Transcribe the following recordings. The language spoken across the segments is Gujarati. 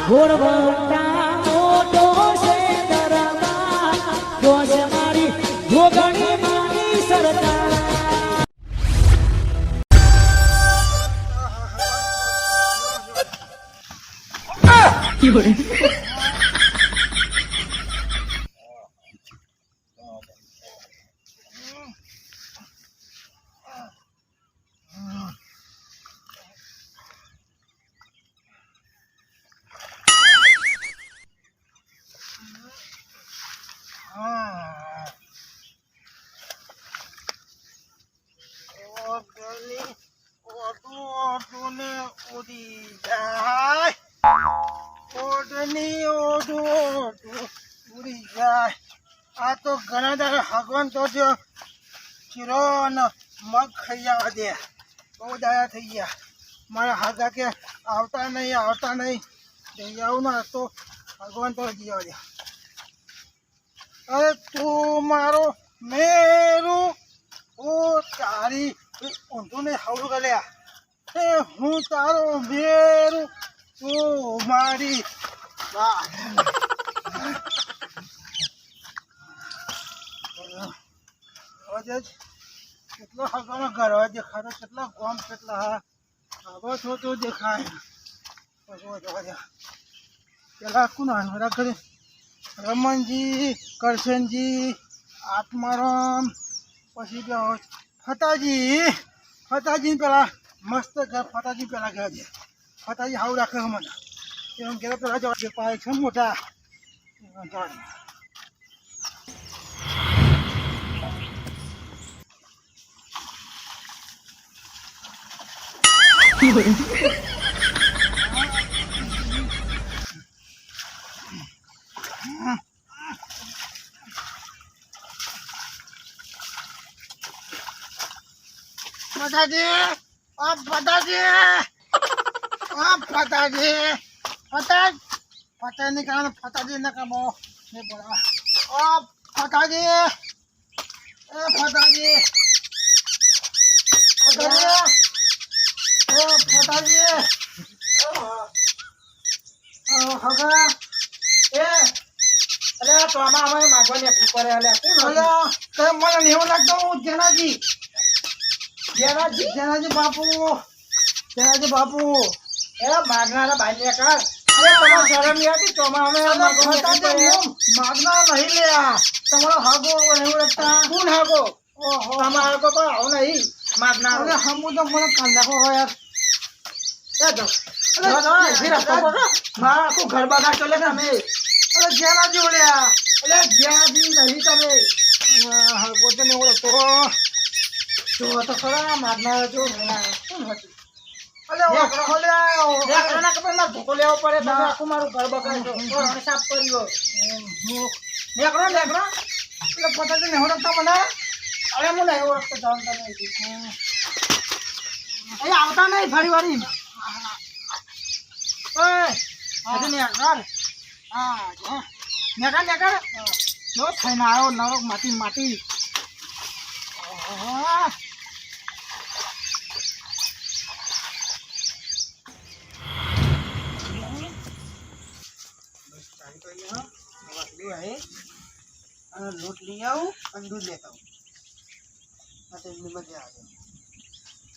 ઘોડવટા મોટો છે દરબાર જો છે મારી જોગણી માની સરકાર આ તો ઘણા દાડા હગવાન તો ચીરો ને મગ ખાઈ આવવા દે બહુ દાડા થઈ ગયા મારા હાગા કે આવતા નહીં જઈ આવું ને તો ભગવાન તો જઈ આવવા દે અરે તું મારો મેરું ઓ તારી ઊંધું ને હવડું કર્યા એ હું તારો મેરું તું મારી કેટલો હગાનો ઘર દેખાતો કેટલા ગોમ કેટલા હા તો દેખાય પછી પેલા કોણ આવ્યા ઘરે રમણજી કરશનજી આત્મારામ પછી ફતાજી પેલા મસ્ત ફતાજી પેલા ગયા છે ફતાજી હાવ રાખે મને એમ ઘેરા પેલા જવા પાય છે મોટા ફતાજી કારણ ફતાજી ને કામો નહીં બોલા ફતાજી ફતાજી હગા અરે તો આમાં અમારે માગવાની ઉપર મને એવું લાગતો હું જેનાજી બાપુ એ માગનારા બાઈ કર અરે શરમ હતી તો માગના નહીં લ્યા તમારો હાગો એવું લગતા કોણ હાગો ઓહો તમારો તો આવું નહીં માગનાર અરે હમું તો મને કાલ નાખો હોય યાર ઘર બાગા ચલે ને અમે અરે જેનાજી ઓળ્યા એટલે જેનાજી નહીં તમે પોતે ને ઓળખતો તો ખરા માગનાર જો કોણ હતું ધોકો લેવો પડે આખું મારું ઘર બગાડ્યો સાફ કર્યો નેકરો એટલે પોતાને નહીં ઓળખતા મને અરે હું નહીં ઓળખતો જાણતા નહીં અહીં આવતા નહીં ફરી વારી નેકર જો થઈને આવ્યો નરક માટી લોટ લઈ આવું અને દૂધ લેતા આવું મજા આવે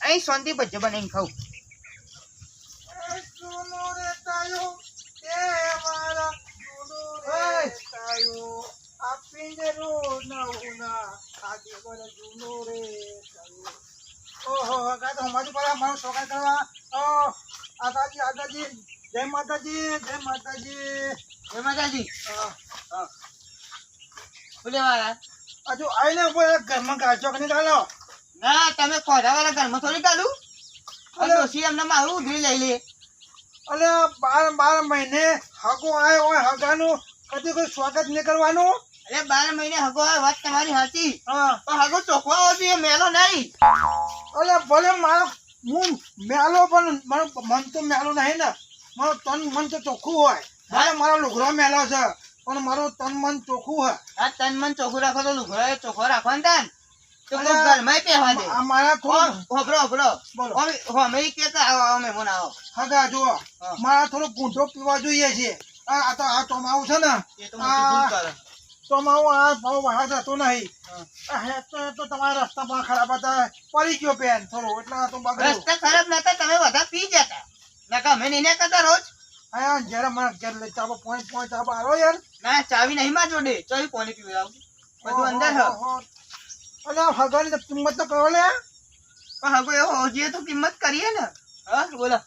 અહીં શાંતિ ભજ્ય બનાવીને ખાવું મારું શોખા કરવા આદાજી જય માતાજી હજુ આવીને ઘરમાં કાચો કરી ચાલો ના તમે કોઢા વાળા ઘરમાં થોડી કાઢું ડોસી એમને મારું ઉધરી લઈ લે અલે 12 મહિને હગો આવ્યો હોય હગાનું કદી કોઈ સ્વાગત નહીં કરવાનું અરે 12 મહિને હગો આવ્યો વાત તમારી સાચી પણ હગો ચોખવા હોતી એ મેલો નહીં અલે ભલે મારો હું મેલો પણ મારું મન તો મેલો નહીં ને મારું તન મન તો ચોખ્ખું હોય ભલે મારો લુગરો મેલો છે પણ મારું તન મન ચોખ્ખું હોય આ તન મન ચોખ્ખું રાખો તો લુગરો ચોખ્ખો રાખવાનું તાન તો કોઈ ઘરમાંય પહેવા દે. મારા થોડું હોભળો. બોલો. અમે કે આવો મહેમાન આવો. હગા જુઓ હા. મારા થોડો ગુંઠો પીવા જોઈએ છે આ તો આ ચોમાવું છે ને એ તો મોટી ભૂલ કરે. ચોમાવું આ ભાવ બહાર જતો નહીં હા. આ તો તમારા રસ્તા પણ ખરાબ હતા પડી ગયો પેન થોડો એટલે આ તો બગડ્યો રસ્તા ખરાબ નતા, તમે બધા પી જતા. નકા અમે નહીં કરતા રોજ. હા જયારે મને ઘેર લઈ ચાબો પોઈન્ટ ચાબો આવો યાર ના ચાવી નહીં માં જોડે. ચાવી પાણી પીવડાવું. બધું અંદર હ. અલે હગાની તો કિંમત તો કરો લે પણ હવે એવો હોજીએ તો કિંમત કરીએ ને. હા બોલો.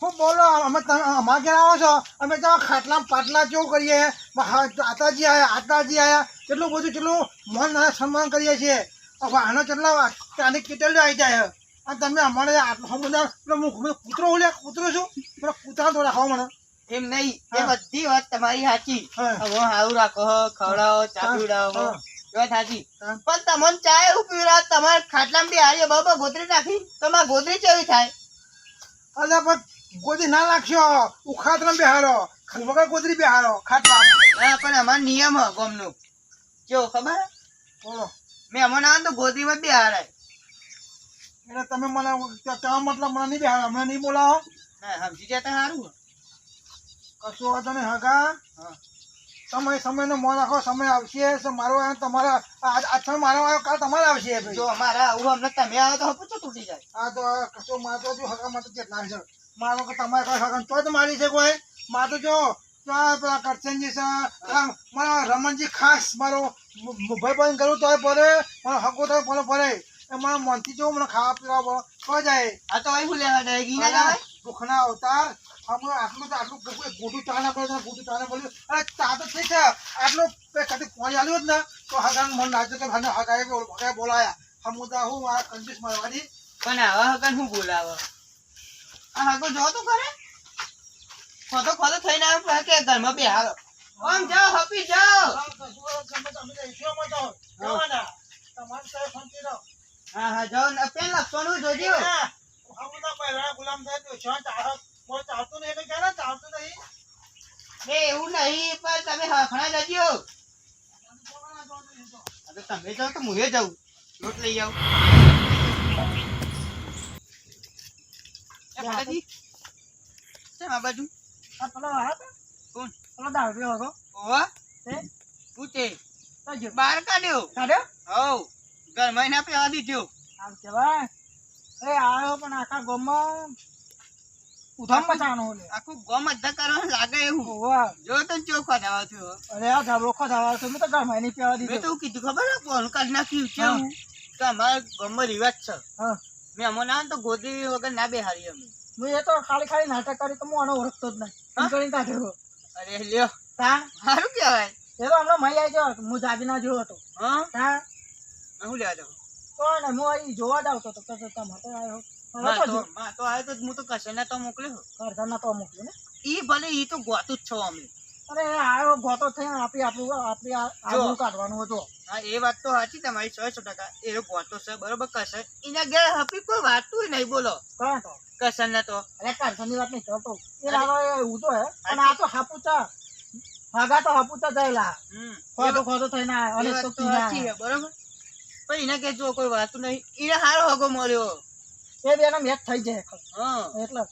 હું બોલો અમે તમે અમારા ઘેર આવો છો અમે તો ખાટલા પાટલા કેવું કરીએ આતાજી આયા કેટલું બધું કેટલું મન સન્માન કરીએ છીએ હવે આનો કેટલા ત્યાંની કેટલી આવી જાય અને તમે અમારે આટલું સમુદાય કૂતરો કૂતરો છું પેલો કૂતરા તો રાખો મને એમ નહીં, એ હા. બધી વાત તમારી સાચી. હા. હવે હારું રાખો, ખવડાવો, ચા હા. પીવડાવો. હા. એ વાત સાચી. હા. પણ તમને ચા એવું પીવડાવો, તમારે ખાટલામાં બી હારીએ બાબા ગોદરી નાખી, તમારે ગોદરી કેવી થાય? અલે પણ ગોદી ના નાખશો ઉખાતરામ બેહારો વગર ગોદરી બેહારો ખાટલા હા પણ અમારો નિયમ હ ગામનો. કેવો ખબર હે? બોલો મહેમાન આવે ને તો ગોદરીમાં જ બી હારાય. એટલે તમે મને કહેવા મતલબ મને નહીં બેહારો મને નહીં બોલાવો ના સમજી જતા સારું. કશું વાંધો નહીં હગા હા. સમયનો મોં રાખો સમય આવશે મારો આવ્યો તમારા આછળ મારો આવ્યો કાલ તમારે આવશે ભાઈ. જો અમારા આવું અમને તમે આવો તો પૂછો તૂટી જાય. આ તો કશો મારો જો હગા માં તો કેટલા છે મારો કે તમારે કઈ હગા તો જ મારી છે કોઈ માર તો જો પેલા કરશનજી છે મારા રમણજી ખાસ મારો ભાઈ બંધ કરું તોય પડે મારો હગો તો પડે પડે એ મારા મનથી જો મને ખાવા પીવા તો જાય આ તો અહીં ભૂલે ડાયગી ના જવાય. દુઃખના અવતાર આટલું ગોટું ચા ના પડે ગોટું ચા ના પડ્યું અરે ચા તો ઠીક છે આટલું કદી પાણી આવ્યું જ ને તો હગાનું મન લાગ્યું કે ભાને હગાએ બોલાયા હમુદા હું આ કંજૂસ મારવાની પણ આવા હકન હું બોલાવો. આ હકો જો તો ખરે ખોટો થઈને આવ્યો કે ઘરમાં બે હાલો. આમ જાઓ હપી જાઓ. હા હા જાઓ ને પેન લખવાનું જોજો. એ એવું નહીં પણ તમે હખણા જજો. હવે તમે જાઓ તો હું જાઉં લોટ લઈ આવું. એ ફટાજી, કેમ આ બાજુ? કોણ? ઓવા? હું તે? બહાર કાઢ્યો. હઉ. ઘરમાં ના પેવા દીધો. આખું ગોમ અધ્ધા કરવાનું લાગે એવું. જો તો ચોખા થવા થયો. મેં તો કીધું ખબર હે ફોન કાઢી નાખ્યું કેવું કે અમારા ગામમાં રિવાજ છે. મેં અમને આવે ને તો ગોદરી વગર ના બેહારી અમે. ખાલી નાટક કરી તો હું આનો ઓળખતો જ નહીં એમ કરીને કાઢ્યો અરે લ્યો તા સારું કહેવાય. એ તો હમણાં મળી આવી ગયો હું જાગીના જોયો હતો હા તા શું લેવા જાઉં? તો ને હું અહીં જોવા જ આવતો હતો તો તમે તો આવ્યો માં તો આવ્યો તો હું તો કશે ના તો મોકલ્યો. ઘરના તો મોકલ્યો ને ઈ ભલે ઈ તો ગોતું જ છો અમે. અરે આવ્યો ગોતો થઈ આપણી આબરૂ કાઢવાનું હતું હા એ વાત તો સાચી તમારી 100% એ ગોતો છે બરોબર કશે એના ઘેર હપી કોઈ વાતું નહીં બોલો કોણ તો કશન ને તો. અરે કરશનની વાત નહીં કરતો એ લાવો એવું તો હે અને આ તો હાપુચા ભાગા તો હાપુચા જયેલા ખોટો થઈને આવ્યો અને એ વાત તો તો સાચી છે બરોબર પણ એના ઘેર જો કોઈ વાતું નહીં એને હારો હગો મળ્યો. એ બેનો મેચ થઈ જાય હા એટલે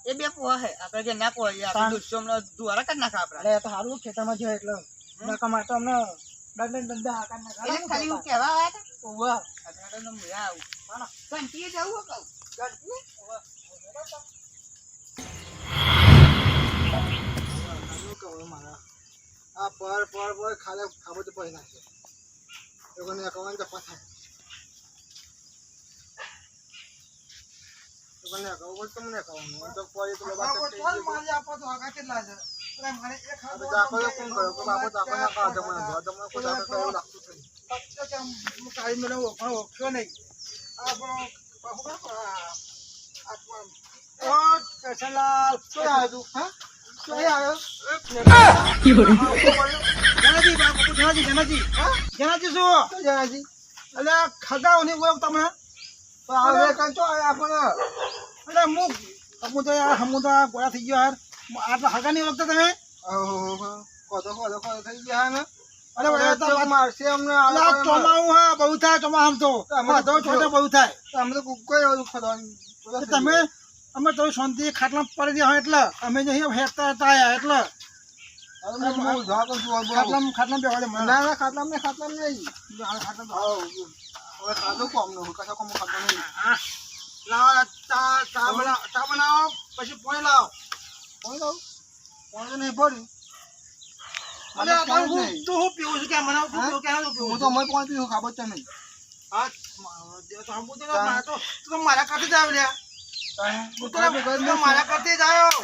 એ બે પોહા હે આપણે જે ના પોહા આપણે દુશ્મનો દ્વારા કાઢ નાખા આપણે. અરે તો સારું ખેતરમાં જો એટલે નકા માટે અમને દંડા હાકાર ના એટલે ખાલી હું કહેવા આવ્યા હતા. ઓવા અઢારે નો મુયા આવું કંટીએ જવું હો કહું આ પર ખાલે ખાબો તો પડી નાખે લોકોને અકવાન તો પથાય લોકોને અકવાન તો મને અકવાન તો કોઈ તો બાબા તો મારી આપો તો આગા કેટલા છે અરે મારે એક ખાબો આપો તો કોણ કરો કે બાબો તો આપણને કા જમણ જમણ કોઈ તો એવું લાગતું નથી પત્તો કે હું કાઈ મને ઓળખ્યો નહીં આ બરો બાબુ આત્મા ઓ કસલાલ તો આજો હા તો આયો જનાજી શું જનાજી અલે ખગાઓની ઓય તમે તો આવે કાં તો આપણે અરે હું તો યાર ગોળા થઈ ગયો યાર આટલા હગાની વખતે તમે ઓહો કોદો થઈ ગયા ને અરે મારશે અમને ચોમાવું હા બહુ થાય ચોમામ તો બહુ થાય અમે તો તમે અમે તો શાંતિ ખાટલા પડી ગયા હોય એટલે અમે નહીં હેરતા હતા આયા એટલે ખાટલા બેવા દે ના ખાટલા નહીં ચા બનાવો પછી પાણી લાવો પાણી નહીં ભર્યું અરે તું હું પીવું છું ક્યાં મને તું ક્યાં પીવું હું તો અમે પાણી પીવું ખબર છે નહીં હા તો મારા કાંઠે જ આવ્યો મારા કાંઠે જ આવ્યો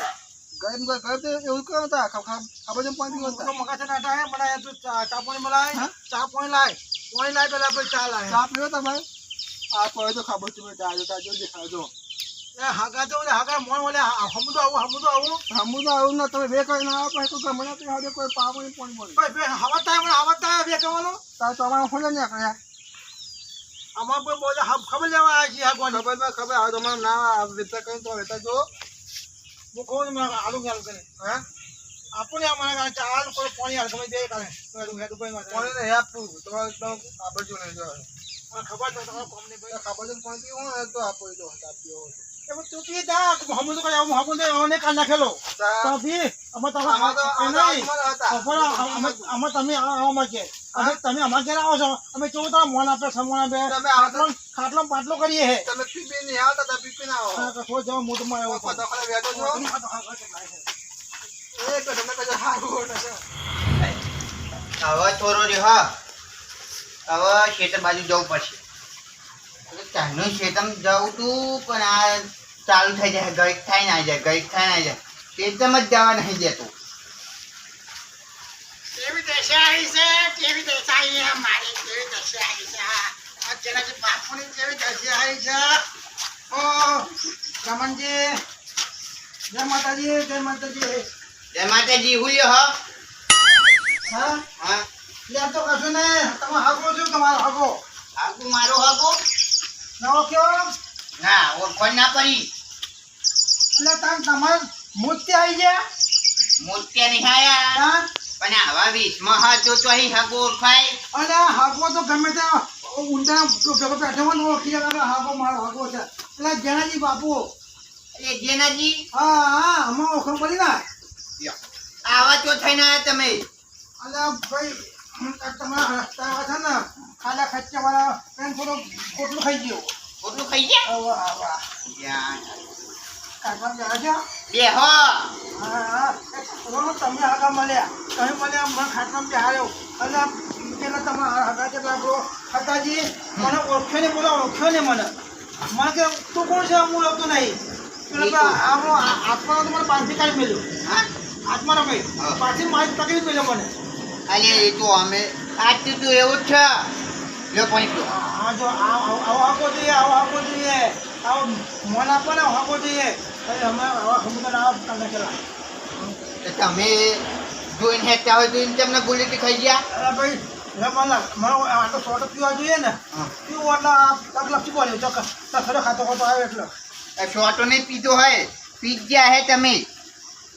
એવું કેવું હતા ખબર છે પાણી પીવું મકા છે નાટા બનાય તું ચા પાણી મલાય ચા પાણી લાય પેલા પછી ચા લાય ચા પીવો તમે આ પડે તો ખબર છે તાજો દેખાજો હાગા મોણ ઓલે હમુદો આવું ના તમે બે કઈ ના આપે તો મને પીવા કોઈ પાણી બે હવા થાય બે કહેવાનો તમારા ખોલે ને કર્યા આમાં કોઈ બોલે ખબર લેવા આવ્યા છીએ ખબર આવે તમારું ના વેચતા કરી તો વેચતા જો હું કહું આલુ કરે હા આપણે અમારા ચાલ કોઈ પાણી હાલ તમે બે કાલે પાણી ને આપવું તમારે ખબર જો નહીં ખબર તો તમારે કોમ નહીં ખબર છે પાણી પીવું તો આપો જો પીવો તું પી જા હમું તો કઈ હમું તો ઓને કાઢ નાખેલો તો પી અમે તમે અમે તમે આવો કે તમે અમાર ઘેર આવો છો અમે કેવું તમે મોન આપે સમોન આપે ખાટલો પાટલો કરીએ હે તમે પી નહીં આવતા પી ના આવો તો જાવ મોટમાં આવ્યો પતો ખરે બેઠો છો એ તો તમે કજો હાગો હવે થોરો રે હા હવે ખેતર બાજુ જવું પડશે ચાનું ખેતર જવું તું પણ આ ચાલુ થઈ જાય ગઈક થાય ના જાય ખેતરમાં જ જવા નહીં દેતું કેવી દશા આવી મારી કેવી દશા આવી છે અત્યારે બાપુની કેવી દશા આવી છે ઓ રમણજી જય માતાજી હુલ્યો હા હા લે તો કશું ને તમે હાગો છો તમારો હાગો મારો હાગો નવો કયો ના ઓળખો ના પડી એટલે તમારે મૂર્તિ આવી ગયા મૂર્તિયા નહીં આયા પણ આવા 20માં હાથ તો અહીં હાગો ઓળખાય અને હાગો તો ગમે ત્યાં ઊંડા બેઠો ઓળખી જાય હાગો મારો હાગો છે એટલે જેનાજી બાપુ જેનાજી હા આમાં ઓળખ પડી ના આવા તો થઈને આયા તમે અલ્યા ભાઈ તમારા રસ્તા આવે છે ને ખાલા ખચ્ચા વાળા પેન થોડો કોટલું ખાઈ ગયો ઓટલું ખાઈ ગયા વાહ કાકા ગયા છે બેહો હા તમે આગા મળ્યા તમે મળ્યા મને ખાટલામાં બેહાડ્યો અને પેલા તમારા આગા કેટલા બ્રો ખાતાજી મને ઓળખ્યો ને મને કે તું કોણ છે હું ઓળખતો નહીં પેલા આપણો આત્મા તો મને પાંચથી કાઢી મેળ્યો હા આત્મા રમે પાછી મારી તકલીફ મેળ્યો મને અલે એ તો અમે આજ તો એવું જ છે લ્યો પાણી પીઓ હા જો આવો આપવો જોઈએ આવો મન આપો ને આપવો જોઈએ અમે આવા સમુદાય આવા નાખેલા તમે જોઈને હેતા હોય તો તમને ગુલેટી ખાઈ ગયા અરે ભાઈ મને આટલો સોટો પીવા જોઈએ ને પીવું એટલે તકલીફ ચૂકવાની તો ખરો ખાતો આવે એટલે શોટો નહીં પીધો હોય પી ગયા હે તમે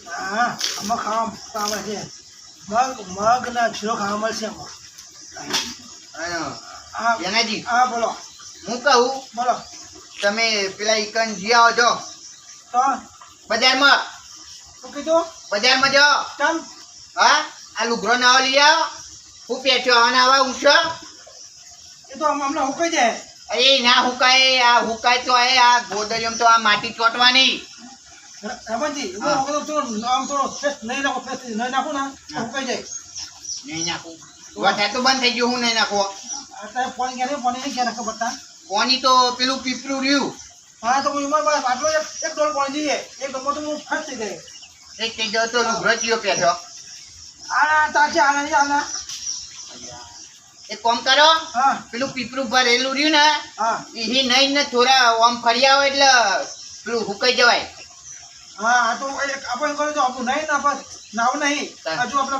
હા આમાં ખાવા આવે છે મગ ના જીરો ખાવા મળશે એનાજી હા બોલો હું કહું બોલો તમે પેલા ઈકન જી આવો છો તો બજારમાં શું કીધું બજારમાં જાઓ કેમ હા આ લુગરો નાવો લઈ આવો હું પેઠ્યો આવા આવા ઊંચો એ તો હમણાં હુકાઈ જાય અરે ના હુકાય આ હુકાય તો આ ગોદરિયમ તો આ માટી ચોટવાની રમણજી આમ થોડો ફેસ નહીં નાખો ફેસ નહીં નાખો ને હુકાઈ જાય નહીં નાખું વરસાદ તો બંધ થઈ ગયો હું નહીં નાખો અત્યારે પાણી નહીં ક્યાં નાખો પડતા પાણી તો પેલું પીપળું રહ્યું હા તો હું આટલો એક ડોલ પાણી જોઈએ એક ડોલ તો હું ફેસ થઈ જાય એક થઈ ગયો તો લુગરો ચિયો પેઠો આના તાચે આના નહીં આના એક કામ કરો હા પેલું પીપળું ભરેલું રહ્યું ને હા એ નહીં ને થોડા આમ ફરી આવો એટલે પેલું હુકાઈ જવાય હા તો આપણે કરો તો આપણું નહીં ના બસ નાવ નહીં હજુ આપણે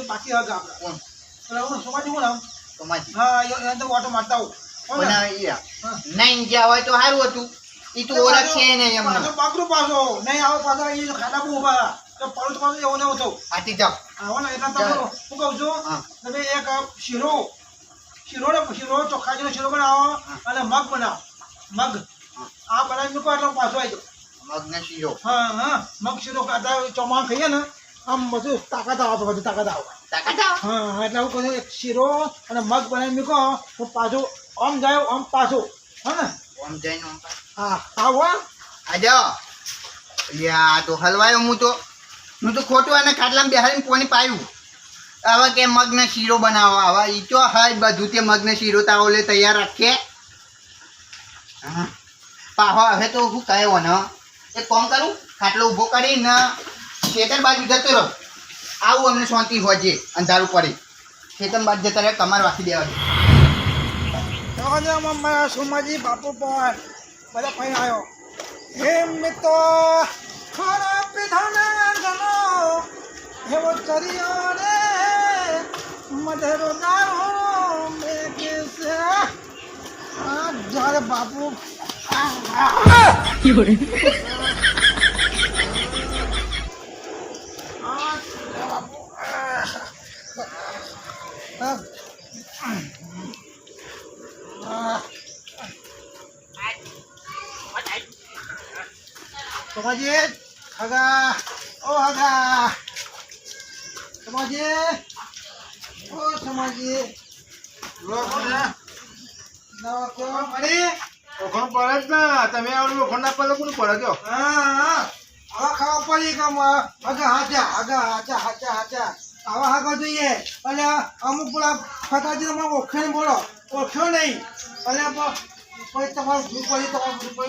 બાકી હગ આપણે કોણ સોમાજી કોણ આમ સોમાજી હા એ તો ઓટો મારતા આવું નહીં જ્યાં હોય તો સારું હતું એ તો ઓળખશે નહીં એમને પાછો નહીં આવો પાછો એ ખાડા બહુ ઉભા તો પાડું તો એવો ને થયું આથી જાઓ આવો ને એટલે તમે હું કહું છું તમે એક શીરો ચોખાજીનો શીરો બનાવો અને મગ બનાવો મગ આ બનાવી મૂકો એટલે હું પાછો આવી જાઉં મગનો શીરો. હા મગ શીરો ખાતા ચોમાસું ખાઈએ ને આમ બધું તાકાત આવે બધું તાકાત આવે હા એટલે હું કહું એક શીરો અને મગ બનાવી મૂકો હું પાછું આમ જાય આમ પાછું હા ને આમ જઈને હા આવો આજો યા તો હલવાયો હું તો ખોટું અને ખાટલામાં બેહાડીને પાણી પાયું. હવે કે મગનો શીરો બનાવો હવે ઈ તો હાય બધું તે મગનો શીરો તાવો લે તૈયાર રાખે. પાહો હવે તો હું કહ્યો ને એક કામ કરું ખાટલો ઊભો કરીને ખેતર બાજુ જતો રહો. આવું અમને શાંતિ હોય છે અંધારું પડે ખેતર બાજુ જતા રહે કમાર વાંચી દેવા દે. મારા સોમાજી બાપુ પણ બધા ફાઈન આવ્યો હે મિત્રો ખાના પીધાના ગનો એવો ચરિયો રે મધેરો દારો મે કેસે આ જ્યારે બાપુ Somaji, Haga, oh Haga, Somaji, oh Somaji, Lokhana, Lokhana, Mari, Lokhana parat na, tami awal Lokhana pala kunu parat yo. Awa kau pali kamu, Haga, Awa Haga tu ye, pala kamu pula kata je nama Lokhana bolo, Lokhana nahi, pala apa, pala tamar pali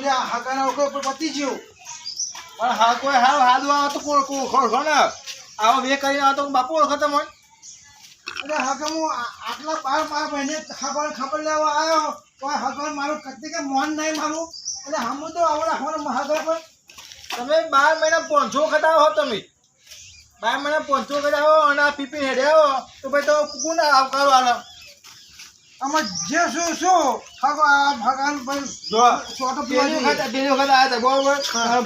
Haga na Lokhana pati jiu. પણ હા કોઈ હાવ હાદું આવે તો ખોળખો ને આવો બે કરીને આવે તો બાપુ ઓળખતો હોય. અરે હગા હું આટલા 12 મહિને ખબર લેવા આવ્યો કોઈ હગા મારું કદી કે મોન નહીં મારું એટલે હમું તો આવડા હોર હગા પર તમે 12 મહિના 500 ખટાવો હો તમે 12 મહિના 500 ખટાવો અને આ પીપી હેડ્યાવો તો ભાઈ તો કોણ આવકારો આલો આમાં જે શું હગા ભગવાન પર જો છોટો પેલી વખત આયા હતા બરોબર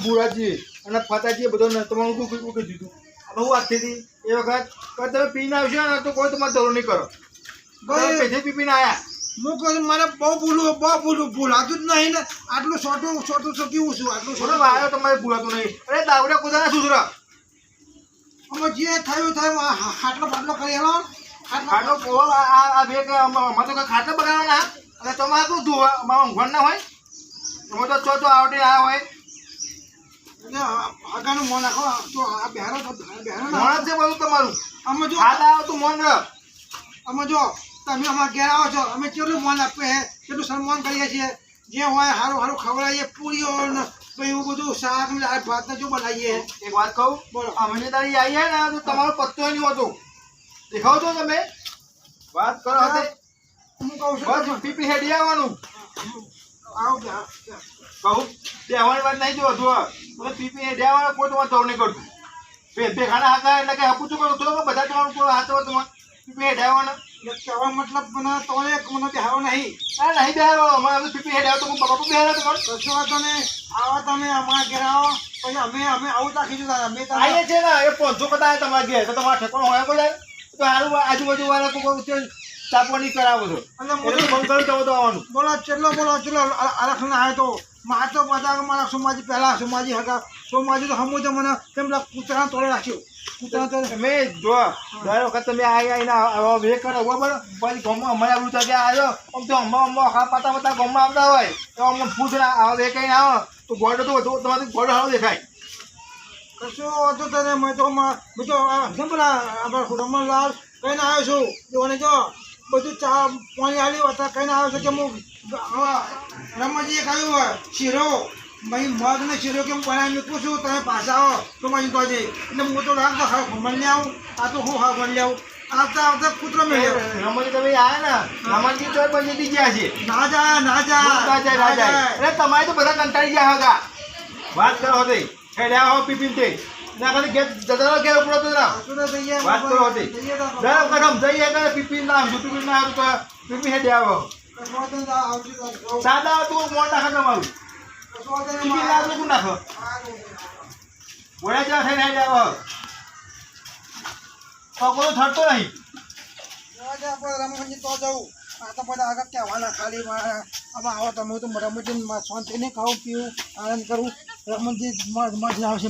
ભૂરાજી અને ફતાજી બધો તમારું કીધું બહુ વાત થઈ હતી એ વખત તમે પીને આવશો ને તો કોઈ તમારે જરૂર નહીં કરો ભાઈ પેઢી પીપીને આયા હું કહું મને બહુ ભૂલાતું જ નહીં ને આટલું છોટું કેવું છું આટલું છોટો આવ્યો તમારે ભૂલાતું નહીં અરે દાવડા કુદાના સુધરા આમાં જે થયું ખાટલો કરેલો ખાટલો આ બે કે અમારે તો ખાટલો બગાડવાના અને તમારે શું ધોવા અમારા ઊંઘણ ના હોય તમે તો ચોથો આવડી આ હોય હગાનું મોન નાખો તો આ બહેરો મોણ છે બધું તમારું અમે જો હાથ આવો તો મોન રહ અમે જો તમે અમારા ઘેર આવો છો અમે કેટલું મોન આપીએ કેટલું સન્માન કરીએ છીએ જે હોય સારું ખવડાવીએ પૂરીઓ ને એવું બધું શાક ને દાળ ભાત ને જો બનાવીએ એક વાત કહું બોલો અમે તારી આવીએ ને તો તમારો પત્તો નહીં હોતો દેખાવ છો તમે વાત કરો હતી હું કહું છું બસ પીપી હેડી આવવાનું આવો કહું તે આવવાની વાત નહીં જો મને પીપી હેડી આવવાનું કોઈ તમારે દોડ નહીં કરતું બે ખાના હાકા એટલે કે હપું છું કરું તો બધા તમારું પૂરો હાથ હોય તમારે પીપી હેડી આવવાના કહેવા મતલબ મને તો મને બેહાવો નહીં નહીં બેહારો અમારે પીપી હેડી આવો તો હું બાપુ બેહારો તમારે કશો વાંધો નહીં આવો તમે અમારા ઘેર આવો પછી અમે આવું રાખીશું અમે આવીએ છીએ ને એ 500 કદાચ તમારે ઘેર તો તમારે ઠેકાણો હોય કોઈ તો સારું આજુબાજુ વાળા કોઈ ચાપવાની કરાવો છો અને બંધ કરું તો આવવાનું બોલો ચલો આરક્ષણ આવે તો મારે તો બધા મારા સોમાજી પહેલા સોમાજી હતા સોમાજી તો હમું તો મને તેમ કૂતરા તોડે રાખ્યું કૂતરા તોડે મેં જો દર વખત તમે આવીને બે કરો બરાબર પછી ગામમાં અમારે આવું તો ત્યાં આવ્યો આમ તો અમ્મા પાતા ગામમાં આવતા હોય તો અમને પૂછ ના આવો બે કહીને આવો તો ગોડો તો તમારે ગોડો સારો દેખાય કશું હતું તને મેં તો પેલા આપણે રમણલાલ કહીને આવ્યો છું જોને જો બધું ચા પાણી આવ્યું હતા કહીને આવ્યો છું કે હું રમણજીએ કહ્યું હોય શીરો ભાઈ મગ ને શીરો કેમ બનાવી મૂકું છું તમે પાછા આવો તો મારી કહે એટલે હું તો રાખતો મળી આવું આ તો હું મળી આવું આવતા કૂતરો મેળ્યો રમણજી તમે આવ્યા ને રમણજી ચોર પછી ગયા છે ના જાય અરે તમારે તો બધા કંટાળી ગયા હતા વાત કરો હતી હેડ્યા હો પીપીન તે ના ખાલી ઘેર જતા ઘેર ઉપડો તો વાત કરો હતી દર વખત આમ જઈએ કે પીપી ના આવશું પીપી ના આવ્યું તો પીપી હેડે આવો સાદા તું મોન નાખે તમારું પીપી ના આવ્યું નાખો બોલ્યા જવા થઈને હેડે આવો પગલો થતો નહીં રમણજી તો જવું આ તો બધા આગળ કહેવાના ખાલી આમાં આવો તમે તો રમણજી શાંતિને ખાવું પીવું આનંદ કરું રમણજી મજા આવશે